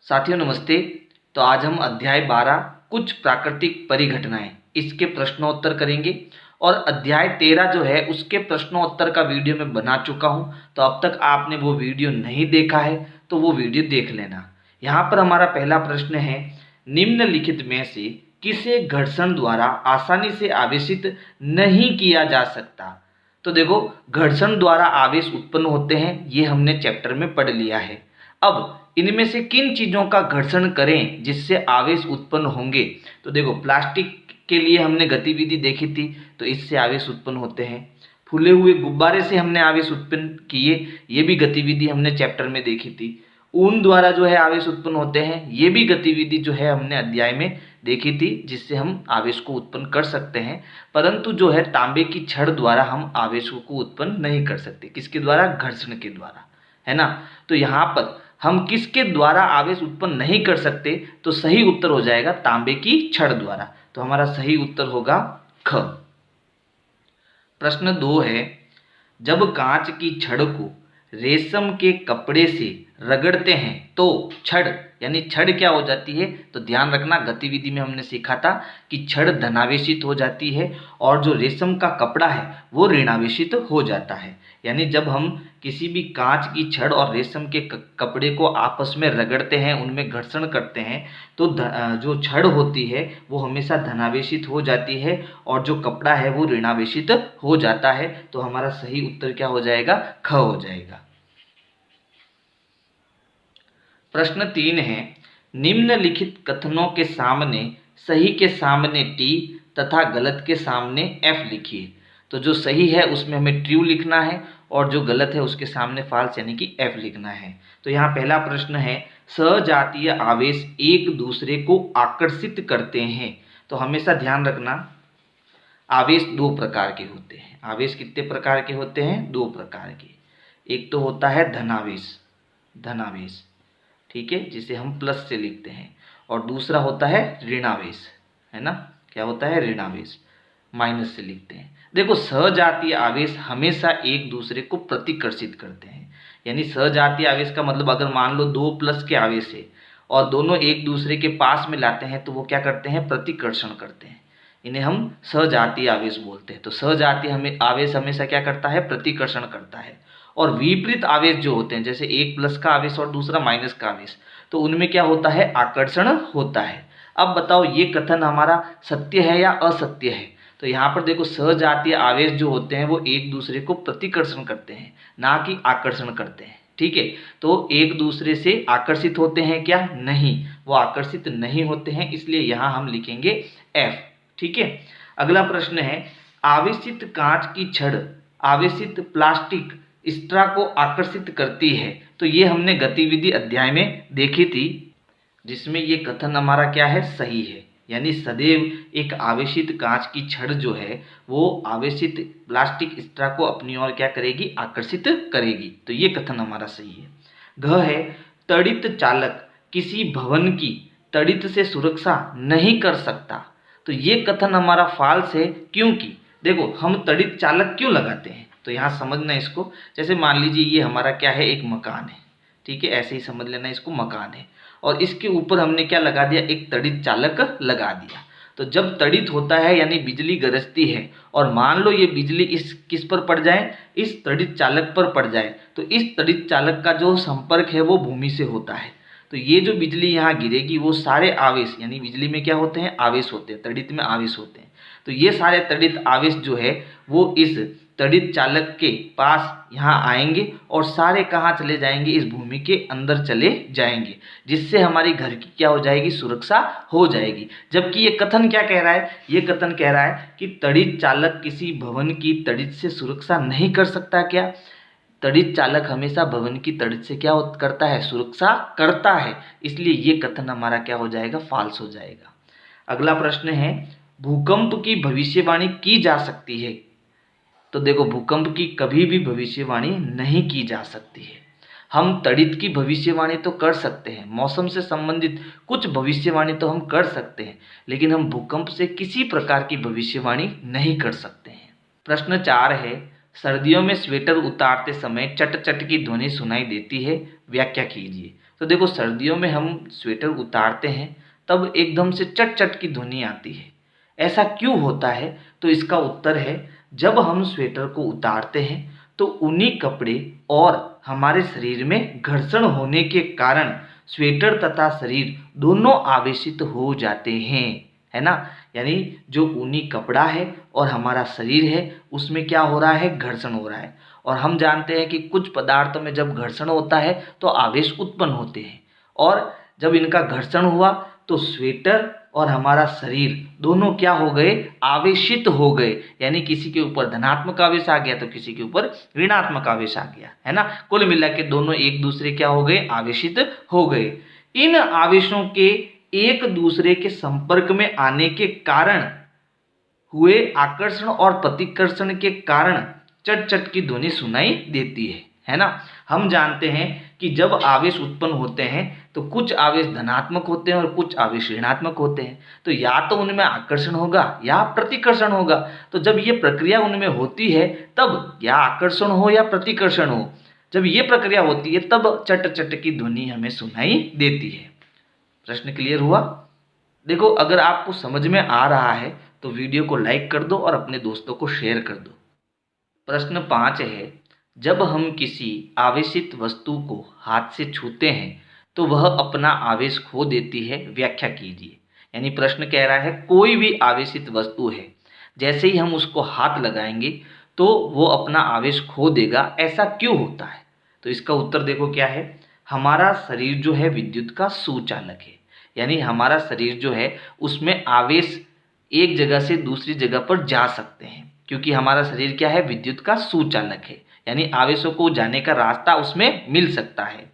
साथियों नमस्ते। तो आज हम अध्याय 12 कुछ प्राकृतिक परिघटनाएं इसके प्रश्नोत्तर करेंगे और अध्याय 13 जो है उसके प्रश्नोत्तर का वीडियो मैं बना चुका हूं। तो अब तक आपने वो वीडियो नहीं देखा है तो वो वीडियो देख लेना। यहाँ पर हमारा पहला प्रश्न है, निम्नलिखित में से किसे घर्षण द्वारा आसानी से आवेशित नहीं किया जा सकता। तो देखो, घर्षण द्वारा आवेश उत्पन्न होते हैं, ये हमने चैप्टर में पढ़ लिया है। अब इनमें से किन चीज़ों का घर्षण करें जिससे आवेश उत्पन्न होंगे। तो देखो, प्लास्टिक के लिए हमने गतिविधि देखी थी, तो इससे आवेश उत्पन्न होते हैं। फूले हुए गुब्बारे से हमने आवेश उत्पन्न किए, ये भी गतिविधि हमने चैप्टर में देखी थी। ऊन द्वारा जो है आवेश उत्पन्न होते हैं, ये भी गतिविधि जो है हमने अध्याय में देखी थी, जिससे हम आवेश को उत्पन्न कर सकते हैं। परंतु जो है तांबे की छड़ द्वारा हम आवेशों को उत्पन्न नहीं कर सकते। किसके द्वारा? घर्षण के द्वारा, है ना। तो यहाँ पर हम किसके द्वारा आवेश उत्पन्न नहीं कर सकते, तो सही उत्तर हो जाएगा तांबे की छड़ द्वारा। तो हमारा सही उत्तर होगा ख। प्रश्न 2 है, जब कांच की छड़ को रेशम के कपड़े से रगड़ते हैं तो छड़ यानी छड़ क्या हो जाती है। तो ध्यान रखना, गतिविधि में हमने सीखा था कि छड़ धनावेशित हो जाती है और जो रेशम का कपड़ा है वो ऋणावेशित हो जाता है। यानी जब हम किसी भी कांच की छड़ और रेशम के कपड़े को आपस में रगड़ते हैं, उनमें घर्षण करते हैं, तो जो छड़ होती है वो हमेशा धनावेशित हो जाती है और जो कपड़ा है वो ऋणावेशित हो जाता है। तो हमारा सही उत्तर क्या हो जाएगा? ख हो जाएगा। प्रश्न 3 है, निम्नलिखित कथनों के सामने सही के सामने टी तथा गलत के सामने एफ लिखिए। तो जो सही है उसमें हमें ट्रू लिखना है और जो गलत है उसके सामने फाल्स यानी कि एफ लिखना है। तो यहाँ पहला प्रश्न है, सजातीय आवेश एक दूसरे को आकर्षित करते हैं। तो हमेशा ध्यान रखना, आवेश दो प्रकार के होते हैं। आवेश कितने प्रकार के होते हैं? दो प्रकार के। एक तो होता है धनावेश, धनावेश, ठीक है, जिसे हम प्लस से लिखते हैं, और दूसरा होता है ऋणावेश, है ना। क्या होता है? ऋणावेश, माइनस से लिखते हैं। देखो, सजातीय आवेश हमेशा एक दूसरे को प्रतिकर्षित करते हैं। यानी सजातीय आवेश का मतलब, अगर मान लो दो प्लस के आवेश है और दोनों एक दूसरे के पास में लाते हैं तो वो क्या करते हैं? प्रतिकर्षण करते हैं। इन्हें हम सजातीय आवेश बोलते हैं। तो सजातीय हमें आवेश हमेशा क्या करता है? प्रतिकर्षण करता है। और विपरीत आवेश जो होते हैं, जैसे एक प्लस का आवेश और दूसरा माइनस का आवेश, तो उनमें क्या होता है? आकर्षण होता है। अब बताओ, ये कथन हमारा सत्य है या असत्य है? तो यहाँ पर देखो, सजातीय आवेश जो होते हैं वो एक दूसरे को प्रतिकर्षण करते हैं, ना कि आकर्षण करते हैं, ठीक है। तो एक दूसरे से आकर्षित होते हैं क्या? नहीं, वो आकर्षित नहीं होते हैं, इसलिए यहाँ हम लिखेंगे एफ, ठीक है। अगला प्रश्न है, आवेशित कांच की छड़ आवेशित प्लास्टिक स्ट्रा को आकर्षित करती है। तो ये हमने गतिविधि अध्याय में देखी थी, जिसमें ये कथन हमारा क्या है? सही है। यानी सदैव एक आवेशित कांच की छड़ जो है वो आवेशित प्लास्टिक स्ट्रा को अपनी ओर क्या करेगी? आकर्षित करेगी। तो ये कथन हमारा सही है। घ है, तड़ित चालक किसी भवन की तड़ित से सुरक्षा नहीं कर सकता। तो ये कथन हमारा फाल्स है, क्योंकि देखो, हम तड़ित चालक क्यों लगाते हैं? तो यहाँ समझना इसको, जैसे मान लीजिए ये हमारा क्या है? एक मकान है, ठीक है, ऐसे ही समझ लेना इसको, मकान है, और इसके ऊपर हमने क्या लगा दिया? एक तड़ित चालक लगा दिया। तो जब तड़ित होता है यानी बिजली गरजती है, और मान लो ये बिजली इस किस पर पड़ जाए? इस तड़ित चालक पर पड़ जाए, तो इस तड़ित चालक का जो संपर्क है वो भूमि से होता है। तो ये जो बिजली यहाँ गिरेगी वो सारे आवेश, यानी बिजली में क्या होते हैं? आवेश होते हैं, तड़ित में आवेश होते हैं। तो ये सारे तड़ित आवेश जो है वो इस तड़ित चालक के पास यहाँ आएंगे और सारे कहाँ चले जाएंगे? इस भूमि के अंदर चले जाएंगे, जिससे हमारी घर की क्या हो जाएगी? सुरक्षा हो जाएगी। जबकि ये कथन क्या कह रहा है? ये कथन कह रहा है कि तड़ित चालक किसी भवन की तड़ित से सुरक्षा नहीं कर सकता। क्या? तड़ित चालक हमेशा भवन की तड़ित से क्या करता है? सुरक्षा करता है। इसलिए ये कथन हमारा क्या हो जाएगा? फाल्स हो जाएगा। अगला प्रश्न है, भूकंप की भविष्यवाणी की जा सकती है। तो देखो, भूकंप की कभी भी भविष्यवाणी नहीं की जा सकती है। हम तड़ित की भविष्यवाणी तो कर सकते हैं, मौसम से संबंधित कुछ भविष्यवाणी तो हम कर सकते हैं, लेकिन हम भूकंप से किसी प्रकार की भविष्यवाणी नहीं कर सकते हैं। प्रश्न 4 है, सर्दियों में स्वेटर उतारते समय चट चट की ध्वनि सुनाई देती है, व्याख्या कीजिए। तो देखो, सर्दियों में हम स्वेटर उतारते हैं तब एकदम से चट चट की ध्वनि आती है। ऐसा क्यों होता है? तो इसका उत्तर है, जब हम स्वेटर को उतारते हैं तो ऊनी कपड़े और हमारे शरीर में घर्षण होने के कारण स्वेटर तथा शरीर दोनों आवेशित हो जाते हैं, है ना। यानी जो ऊनी कपड़ा है और हमारा शरीर है उसमें क्या हो रहा है? घर्षण हो रहा है। और हम जानते हैं कि कुछ पदार्थों में जब घर्षण होता है तो आवेश उत्पन्न होते हैं, और जब इनका घर्षण हुआ तो स्वेटर और हमारा शरीर दोनों क्या हो गए? आवेशित हो गए। यानी किसी के ऊपर धनात्मक आवेश आ गया तो किसी के ऊपर ऋणात्मक आवेश आ गया, है ना। कुल मिला के दोनों एक दूसरे क्या हो गए? आवेशित हो गए। इन आवेशों के एक दूसरे के संपर्क में आने के कारण हुए आकर्षण और प्रतिकर्षण के कारण चट चट की ध्वनि सुनाई देती है ना। हम जानते हैं कि जब आवेश उत्पन्न होते हैं तो कुछ आवेश धनात्मक होते हैं और कुछ आवेश ऋणात्मक होते हैं। तो या तो उनमें आकर्षण होगा या प्रतिकर्षण होगा। तो जब ये प्रक्रिया उनमें होती है तब या आकर्षण हो या प्रतिकर्षण हो, जब ये प्रक्रिया होती है तब चट चट की ध्वनि हमें सुनाई देती है। प्रश्न क्लियर हुआ? देखो, अगर आपको समझ में आ रहा है तो वीडियो को लाइक कर दो और अपने दोस्तों को शेयर कर दो। प्रश्न 5 है, जब हम किसी आवेशित वस्तु को हाथ से छूते हैं तो वह अपना आवेश खो देती है, व्याख्या कीजिए। यानी प्रश्न कह रहा है कोई भी आवेशित वस्तु है, जैसे ही हम उसको हाथ लगाएंगे तो वो अपना आवेश खो देगा, ऐसा क्यों होता है? तो इसका उत्तर देखो क्या है। हमारा शरीर जो है विद्युत का सुचालक है। यानी हमारा शरीर जो है उसमें आवेश एक जगह से दूसरी जगह पर जा सकते हैं, क्योंकि हमारा शरीर क्या है? विद्युत का सुचालक है। यानी आवेशों को जाने का रास्ता उसमें मिल सकता है।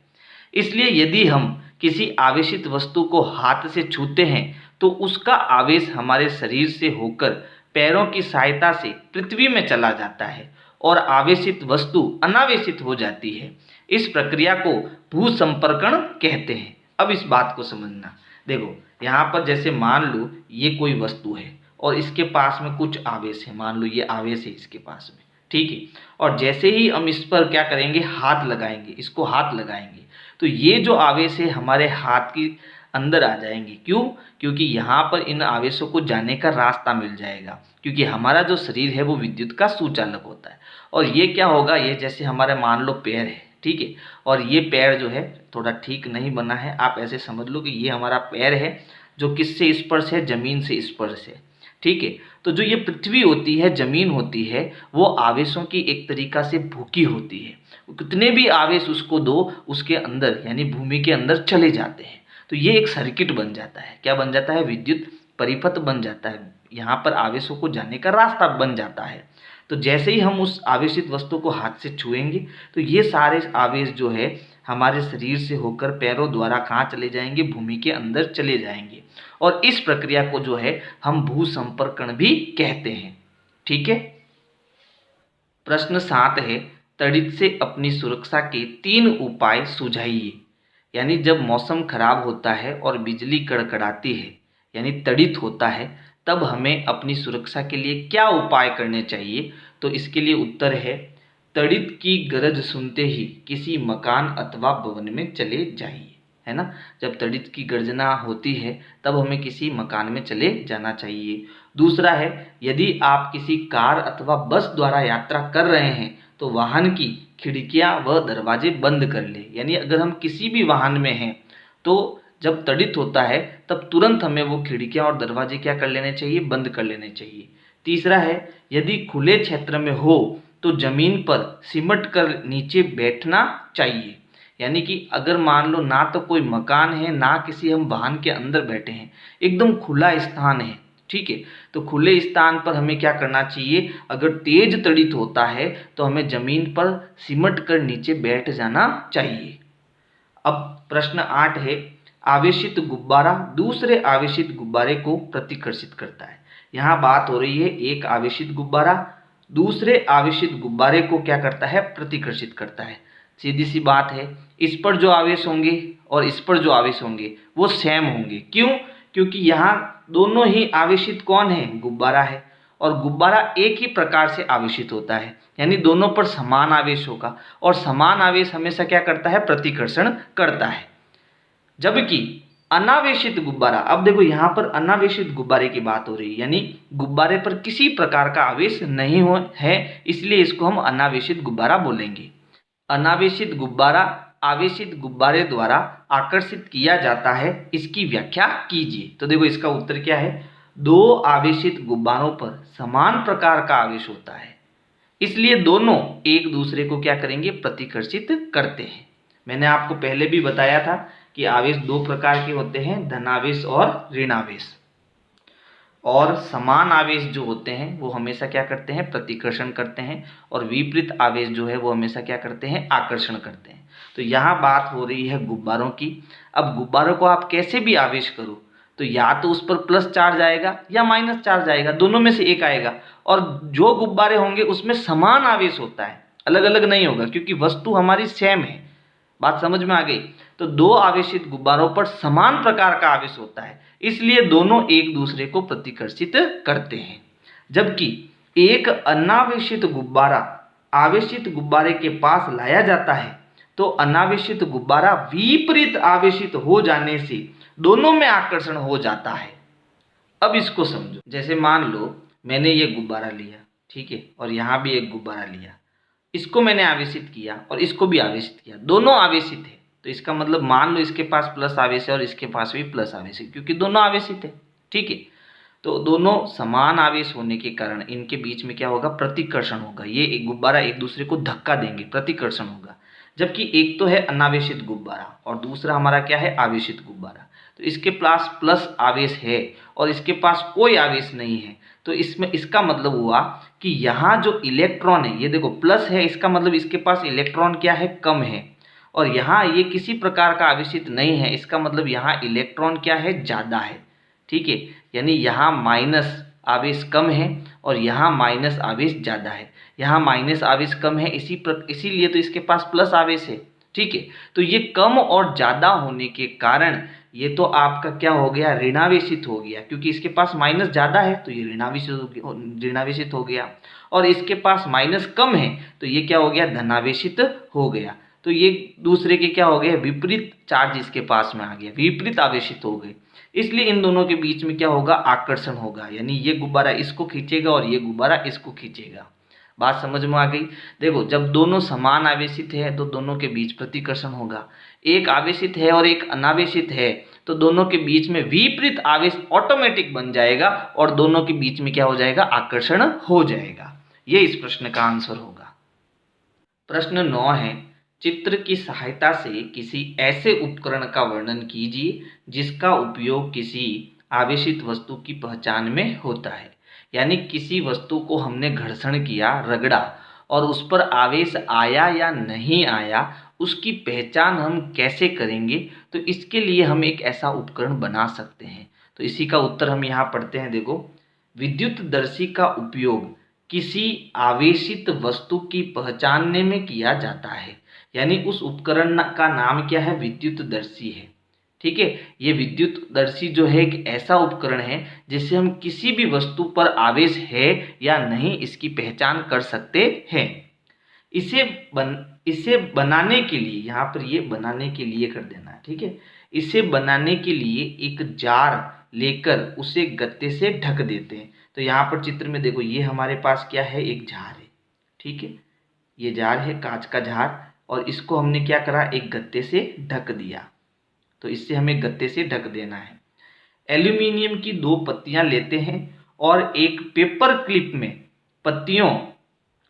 इसलिए यदि हम किसी आवेशित वस्तु को हाथ से छूते हैं तो उसका आवेश हमारे शरीर से होकर पैरों की सहायता से पृथ्वी में चला जाता है और आवेशित वस्तु अनावेशित हो जाती है। इस प्रक्रिया को भूसंपर्कण कहते हैं। अब इस बात को समझना। देखो, यहाँ पर जैसे मान लो ये कोई वस्तु है और इसके पास में कुछ आवेश है, मान लो ये आवेश है इसके पास में, ठीक है। और जैसे ही हम इस पर क्या करेंगे? हाथ लगाएंगे, इसको हाथ लगाएंगे तो ये जो आवेश है हमारे हाथ के अंदर आ जाएंगे। क्यों? क्योंकि यहाँ पर इन आवेशों को जाने का रास्ता मिल जाएगा, क्योंकि हमारा जो शरीर है वो विद्युत का सुचालक होता है। और ये क्या होगा? ये जैसे हमारे मान लो पैर है, ठीक है, और ये पैर जो है थोड़ा ठीक नहीं बना है। आप ऐसे समझ लो कि ये हमारा पैर है जो किससे स्पर्श है? जमीन से स्पर्श है, ठीक है। तो जो ये पृथ्वी होती है, जमीन होती है, वो आवेशों की एक तरीका से भूखी होती है। कितने भी आवेश उसको दो, उसके अंदर यानी भूमि के अंदर चले जाते हैं। तो ये एक सर्किट बन जाता है। क्या बन जाता है? विद्युत परिपथ बन जाता है। यहाँ पर आवेशों को जाने का रास्ता बन जाता है। तो जैसे ही हम उस आवेशित वस्तु को हाथ से छुएंगे तो ये सारे आवेश जो है हमारे शरीर से होकर पैरों द्वारा कहाँ चले जाएंगे? भूमि के अंदर चले जाएंगे। और इस प्रक्रिया को जो है हम भूसंपर्कण भी कहते हैं, ठीक है। प्रश्न 7 है, तड़ित से अपनी सुरक्षा के 3 उपाय सुझाइए। यानी जब मौसम खराब होता है और बिजली कड़कड़ाती है यानी तड़ित होता है, तब हमें अपनी सुरक्षा के लिए क्या उपाय करने चाहिए? तो इसके लिए उत्तर है, तड़ित की गरज सुनते ही किसी मकान अथवा भवन में चले जाइए, है ना। जब तड़ित की गर्जना होती है तब हमें किसी मकान में चले जाना चाहिए। दूसरा है, यदि आप किसी कार अथवा बस द्वारा यात्रा कर रहे हैं तो वाहन की खिड़कियां व दरवाजे बंद कर ले। यानी अगर हम किसी भी वाहन में हैं तो जब तड़ित होता है तब तुरंत हमें वो खिड़कियां और दरवाजे क्या कर लेने चाहिए? बंद कर लेने चाहिए। तीसरा है, यदि खुले क्षेत्र में हो तो जमीन पर सिमट कर नीचे बैठना चाहिए। यानी कि अगर मान लो ना तो कोई मकान है ना किसी हम वाहन के अंदर बैठे हैं, एकदम खुला स्थान है, ठीक है, तो खुले स्थान पर हमें क्या करना चाहिए? अगर तेज तड़ित होता है तो हमें जमीन पर सिमट कर नीचे बैठ जाना चाहिए। अब प्रश्न 8 है, आवेशित गुब्बारा दूसरे आवेशित गुब्बारे को प्रतिकर्षित करता है। यहाँ बात हो रही है एक आवेशित गुब्बारा दूसरे आवेशित गुब्बारे को क्या करता है? प्रतिकर्षित करता है। सीधी सी बात है, इस पर जो आवेश होंगे और इस पर जो आवेश होंगे वो सेम होंगे। क्यों? क्योंकि यहाँ दोनों ही आवेशित कौन है? गुब्बारा है। और गुब्बारा एक ही प्रकार से आवेशित होता है, यानी दोनों पर समान आवेश होगा, और समान आवेश हमेशा क्या करता है, प्रतिकर्षण करता है। जबकि अनावेशित गुब्बारा, अब देखो यहाँ पर अनावेशित गुब्बारे की बात हो रही है, यानी गुब्बारे पर किसी प्रकार का आवेश नहीं है, इसलिए इसको हम अनावेशित गुब्बारा बोलेंगे। अनावेशित गुब्बारा आवेशित गुब्बारे द्वारा आकर्षित किया जाता है, इसकी व्याख्या कीजिए। तो देखो इसका उत्तर क्या है, दो आवेशित गुब्बारों पर समान प्रकार का आवेश होता है, इसलिए दोनों एक दूसरे को क्या करेंगे, प्रतिकर्षित करते हैं। मैंने आपको पहले भी बताया था कि आवेश दो प्रकार के होते हैं, धनावेश और ऋणावेश, और समान आवेश जो होते हैं वो हमेशा क्या करते हैं, प्रतिकर्षण करते हैं, और विपरीत आवेश जो है वो हमेशा क्या करते हैं, आकर्षण करते हैं। तो यहाँ बात हो रही है गुब्बारों की। अब गुब्बारों को आप कैसे भी आवेश करो तो या तो उस पर प्लस चार्ज आएगा या माइनस चार्ज आएगा, दोनों में से एक आएगा, और जो गुब्बारे होंगे उसमें समान आवेश होता है, अलग अलग नहीं होगा, क्योंकि वस्तु हमारी सेम है। बात समझ में आ गई? तो दो आवेशित गुब्बारों पर समान प्रकार का आवेश होता है, इसलिए दोनों एक दूसरे को प्रतिकर्षित करते हैं। जबकि एक अनावेशित गुब्बारा आवेशित गुब्बारे के पास लाया जाता है तो अनावेशित गुब्बारा विपरीत आवेशित हो जाने से दोनों में आकर्षण हो जाता है। अब इसको समझो, जैसे मान लो मैंने ये गुब्बारा लिया, ठीक है, और यहाँ भी एक गुब्बारा लिया, इसको मैंने आवेशित किया और इसको भी आवेशित किया, दोनों आवेशित है, तो इसका मतलब मान लो इसके पास प्लस आवेश है और इसके पास भी प्लस आवेश है, क्योंकि दोनों आवेशित है, ठीक है। तो दोनों समान आवेश होने के कारण इनके बीच में क्या होगा, प्रतिकर्षण होगा, ये एक गुब्बारा एक दूसरे को धक्का देंगे, प्रतिकर्षण होगा। जबकि एक तो है अनावेशित गुब्बारा और दूसरा हमारा क्या है, आवेशित गुब्बारा। तो इसके पास प्लस आवेश है और इसके पास कोई आवेश नहीं है, तो इसमें इसका मतलब हुआ कि यहाँ जो इलेक्ट्रॉन है, ये देखो प्लस है, इसका मतलब इसके पास इलेक्ट्रॉन क्या है, कम है, और यहाँ ये किसी प्रकार का आवेशित नहीं है, इसका मतलब यहाँ इलेक्ट्रॉन क्या है, ज़्यादा है, ठीक है। यानी यहाँ माइनस आवेश कम है और यहाँ माइनस आवेश ज़्यादा है, यहाँ माइनस आवेश कम है, इसीलिए तो इसके पास प्लस आवेश है, ठीक है। तो ये कम और ज़्यादा होने के कारण ये तो आपका क्या हो गया, ऋणावेशित हो गया, क्योंकि इसके पास माइनस ज़्यादा है तो ये ऋणावेशित हो गया, और इसके पास माइनस कम है तो ये क्या हो गया, धनावेशित हो गया। तो ये दूसरे के क्या हो गए, विपरीत चार्ज इसके पास में आ गया, विपरीत आवेशित हो गए, इसलिए इन दोनों के बीच में क्या होगा, आकर्षण होगा, यानी ये गुब्बारा इसको खींचेगा और ये गुब्बारा इसको खींचेगा। बात समझ में आ गई? देखो जब दोनों समान आवेशित है तो दोनों के बीच प्रतिकर्षण होगा, एक आवेशित है और एक अनावेशित है तो दोनों के बीच में विपरीत आवेश ऑटोमेटिक बन जाएगा और दोनों के बीच में क्या हो जाएगा, आकर्षण हो जाएगा। ये इस प्रश्न का आंसर होगा। प्रश्न 9 है, चित्र की सहायता से किसी ऐसे उपकरण का वर्णन कीजिए जिसका उपयोग किसी आवेशित वस्तु की पहचान में होता है। यानी किसी वस्तु को हमने घर्षण किया, रगड़ा, और उस पर आवेश आया या नहीं आया, उसकी पहचान हम कैसे करेंगे, तो इसके लिए हम एक ऐसा उपकरण बना सकते हैं। तो इसी का उत्तर हम यहाँ पढ़ते हैं। देखो, विद्युतदर्शी का उपयोग किसी आवेशित वस्तु की पहचानने में किया जाता है, यानी उस उपकरण का नाम क्या है, विद्युतदर्शी है, ठीक है। ये विद्युतदर्शी जो है एक ऐसा उपकरण है जिससे हम किसी भी वस्तु पर आवेश है या नहीं इसकी पहचान कर सकते हैं। इसे बनाने के लिए, यहाँ पर ये बनाने के लिए कर देना है, ठीक है। इसे बनाने के लिए एक जार लेकर उसे गत्ते से ढक देते हैं। तो यहाँ पर चित्र में देखो, ये हमारे पास क्या है, एक जार है, ठीक है, ये जार है, कांच का जार, और इसको हमने क्या करा, एक गत्ते से ढक दिया। तो इससे हमें गत्ते से ढक देना है। एल्यूमिनियम की 2 पत्तियां लेते हैं और एक पेपर क्लिप में पत्तियों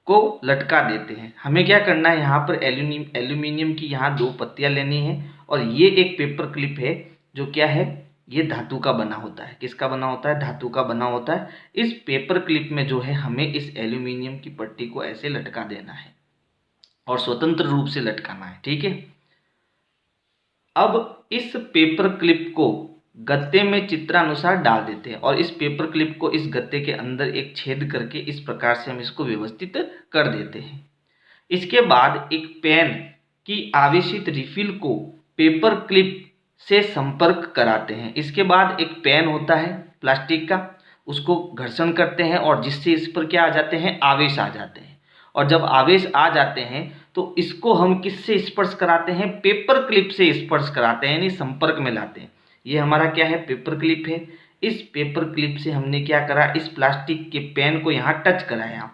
को लटका देते हैं। हमें क्या करना है, यहाँ पर एल्यूमिनियम की यहाँ 2 पत्तियां लेनी है, और ये एक पेपर क्लिप है जो क्या है, ये धातु का बना होता है। किसका बना होता है, धातु का बना होता है। इस पेपर क्लिप में जो है हमें इस एल्यूमिनियम की पट्टी को ऐसे लटका देना है और स्वतंत्र रूप से लटकाना है, ठीक है। अब इस पेपर क्लिप को गत्ते में चित्रानुसार डाल देते हैं और इस पेपर क्लिप को इस गत्ते के अंदर एक छेद करके इस प्रकार से हम इसको व्यवस्थित कर देते हैं। इसके बाद एक पेन की आवेशित रिफिल को पेपर क्लिप से संपर्क कराते हैं। इसके बाद एक पेन होता है प्लास्टिक का, उसको घर्षण करते हैं और जिससे इस पर क्या आ जाते हैं, आवेश आ जाते हैं। और जब आवेश आ जाते हैं तो इसको हम किससे स्पर्श कराते हैं, पेपर क्लिप से स्पर्श कराते हैं, यानी संपर्क में लाते हैं। ये हमारा क्या है, पेपर क्लिप है। इस पेपर क्लिप से हमने क्या करा, इस प्लास्टिक के पेन को यहाँ टच कराया।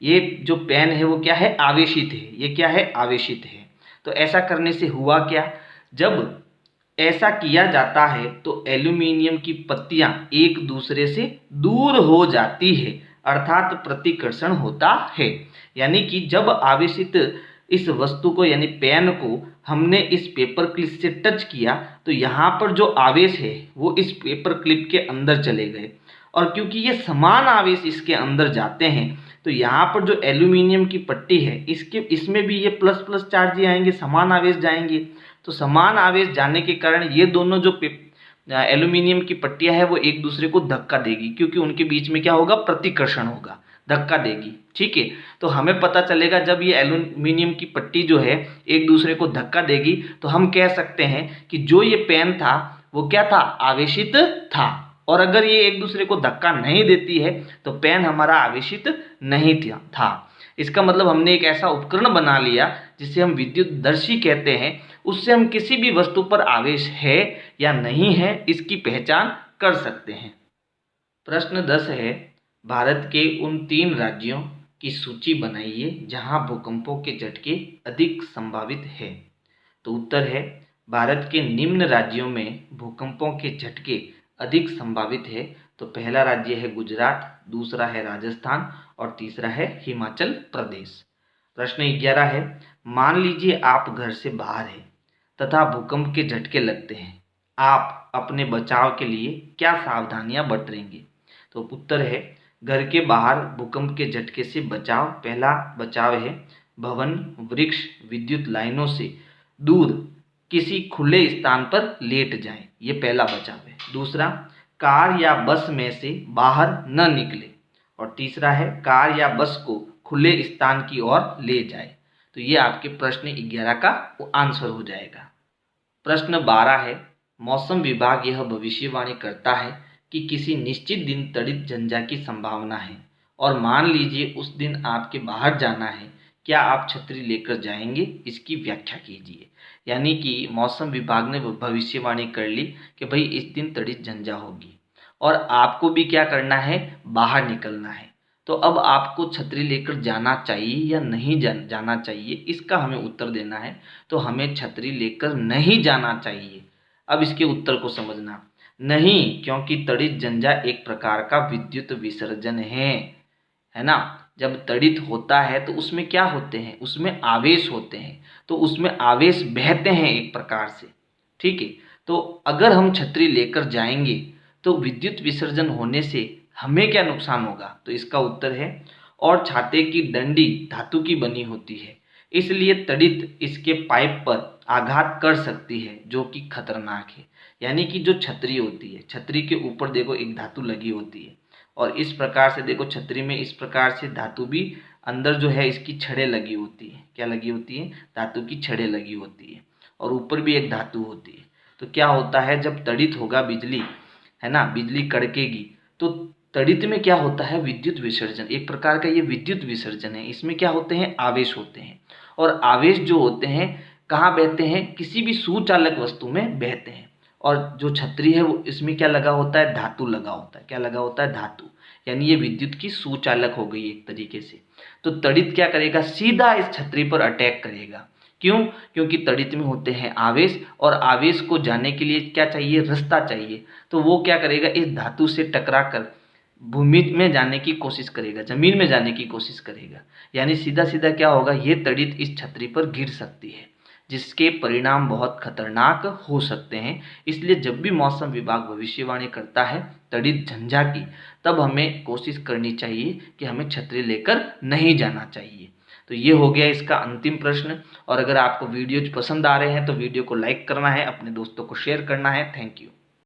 ये जो पेन है वो क्या है, आवेशित है। ये क्या है, आवेशित है। तो ऐसा करने से हुआ क्या, जब ऐसा किया जाता है तो एल्यूमिनियम की पत्तियां एक दूसरे से दूर हो जाती है, अर्थात प्रतिकर्षण होता है। यानी कि जब आवेशित इस वस्तु को यानी पेन को हमने इस पेपर क्लिप से टच किया तो यहाँ पर जो आवेश है वो इस पेपर क्लिप के अंदर चले गए, और क्योंकि ये समान आवेश इसके अंदर जाते हैं तो यहाँ पर जो एल्यूमिनियम की पट्टी है इसमें भी ये प्लस प्लस चार्ज आएंगे, समान आवेश जाएंगे। तो समान आवेश जाने के कारण ये दोनों जो एल्यूमिनियम की पट्टियां है वो एक दूसरे को धक्का देगी, क्योंकि उनके बीच में क्या होगा, प्रतिकर्षण होगा, धक्का देगी। ठीक है, तो हमें पता चलेगा जब ये एल्यूमिनियम की पट्टी जो है एक दूसरे को धक्का देगी तो हम कह सकते हैं कि जो ये पेन था वो क्या था, आवेशित था। और अगर ये एक दूसरे को धक्का नहीं देती है तो पेन हमारा आवेशित नहीं था। इसका मतलब हमने एक ऐसा उपकरण बना लिया जिसे हम विद्युतदर्शी कहते हैं, उससे हम किसी भी वस्तु पर आवेश है या नहीं है इसकी पहचान कर सकते हैं। प्रश्न 10 है, भारत के उन 3 राज्यों की सूची बनाइए जहां भूकंपों के झटके अधिक संभावित है। तो उत्तर है, भारत के निम्न राज्यों में भूकंपों के झटके अधिक संभावित है। तो पहला राज्य है गुजरात, दूसरा है राजस्थान और तीसरा है हिमाचल प्रदेश। प्रश्न 11 है, मान लीजिए आप घर से बाहर हैं तथा भूकंप के झटके लगते हैं, आप अपने बचाव के लिए क्या सावधानियां बरतेंगे। तो उत्तर है, घर के बाहर भूकंप के झटके से बचाव। पहला बचाव है भवन, वृक्ष, विद्युत लाइनों से दूर किसी खुले स्थान पर लेट जाएं, ये पहला बचाव है। दूसरा, कार या बस में से बाहर न निकले। और तीसरा है, कार या बस को खुले स्थान की ओर ले जाए। तो ये आपके प्रश्न 11 का आंसर हो जाएगा। प्रश्न 12 है, मौसम विभाग यह भविष्यवाणी करता है कि किसी निश्चित दिन तड़ित झंझा की संभावना है और मान लीजिए उस दिन आपके बाहर जाना है, क्या आप छतरी लेकर जाएंगे, इसकी व्याख्या कीजिए। यानी कि मौसम विभाग ने भविष्यवाणी कर ली कि भाई इस दिन तड़ित झंझा होगी और आपको भी क्या करना है, बाहर निकलना है। तो अब आपको छतरी लेकर जाना चाहिए या नहीं जाना चाहिए, इसका हमें उत्तर देना है। तो हमें छतरी लेकर नहीं जाना चाहिए। अब इसके उत्तर को समझना, नहीं, क्योंकि तड़ित झंझा एक प्रकार का विद्युत विसर्जन है ना। जब तड़ित होता है तो उसमें क्या होते हैं, उसमें आवेश होते हैं, तो उसमें आवेश बहते हैं एक प्रकार से। ठीक है, तो अगर हम छतरी लेकर जाएंगे तो विद्युत विसर्जन होने से हमें क्या नुकसान होगा। तो इसका उत्तर है, और छाते की डंडी धातु की बनी होती है, इसलिए तड़ित इसके पाइप पर आघात कर सकती है जो कि खतरनाक है। यानी कि जो छतरी होती है, छतरी के ऊपर देखो एक धातु लगी होती है और इस प्रकार से देखो छतरी में इस प्रकार से धातु भी अंदर जो है इसकी छड़ें लगी होती है। क्या लगी होती है, धातु की छड़ें लगी होती है और ऊपर भी एक धातु होती है। तो क्या होता है, जब तड़ित होगा बिजली, है ना, बिजली कड़केगी तो तड़ित में क्या होता है, विद्युत विसर्जन, एक प्रकार का ये विद्युत विसर्जन है। इसमें क्या होते हैं, आवेश होते हैं, और आवेश जो होते हैं कहाँ बहते हैं, किसी भी सुचालक वस्तु में बहते हैं। और जो छतरी है वो इसमें क्या लगा होता है, धातु लगा होता है। क्या लगा होता है, धातु, यानी ये विद्युत की सुचालक हो गई एक तरीके से। तो तड़ित क्या करेगा, सीधा इस छतरी पर अटैक करेगा। क्यों, क्योंकि तड़ित में होते हैं आवेश, और आवेश को जाने के लिए क्या चाहिए, रास्ता चाहिए। तो वो क्या करेगा, इस धातु से टकरा कर भूमि में जाने की कोशिश करेगा, जमीन में जाने की कोशिश करेगा। यानी सीधा सीधा क्या होगा, ये तड़ित इस छतरी पर गिर सकती है, जिसके परिणाम बहुत खतरनाक हो सकते हैं। इसलिए जब भी मौसम विभाग भविष्यवाणी करता है तड़ित झंझा की, तब हमें कोशिश करनी चाहिए कि हमें छतरी लेकर नहीं जाना चाहिए। तो ये हो गया इसका अंतिम प्रश्न। और अगर आपको वीडियोज पसंद आ रहे हैं तो वीडियो को लाइक करना है, अपने दोस्तों को शेयर करना है। Thank you.